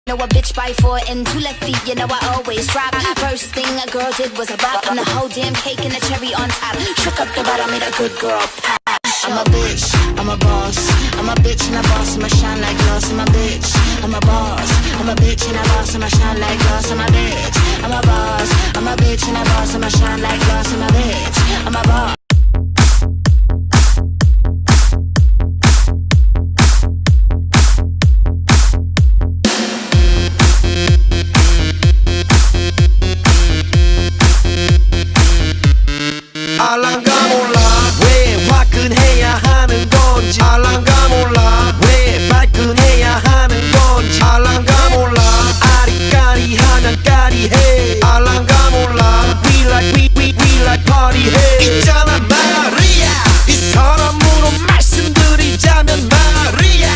know a bitch by 4 and 2 left feet, you know I always drop. First thing a girl did was a bop, and the whole damn cake and the cherry on top. Shook up the bottom, made a good girl pop. I'm a bitch, I'm a boss. I'm a bitch and a boss, I'ma shine like glass. I'm a bitch, I'm a boss. I'm a bitch and a boss, I'ma shine like glass. I'm a bitch, I'm a boss. I'm a bitch and a boss, I'ma shine like glass. I'm a bitch, I'm a boss. 알랑가 몰라 왜 화끈해야 하는 건지 알랑가 몰라 왜 발끈해야 하는 건지 알랑가 몰라 아리까리하면 까리해 알랑가 몰라 We like party 해 있잖아 마리아 이 사람으로 말씀드리자면 마리아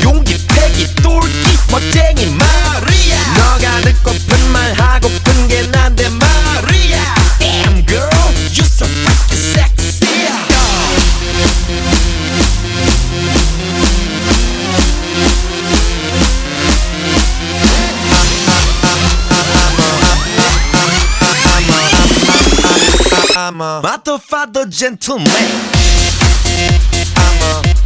용기 패기 똘끼 멋쟁이 마리아 너가 듣고픈 말 하고픈 게 난데 마리아 Damn girl you so freaking sexy I'm a motherfucker gentleman I'm a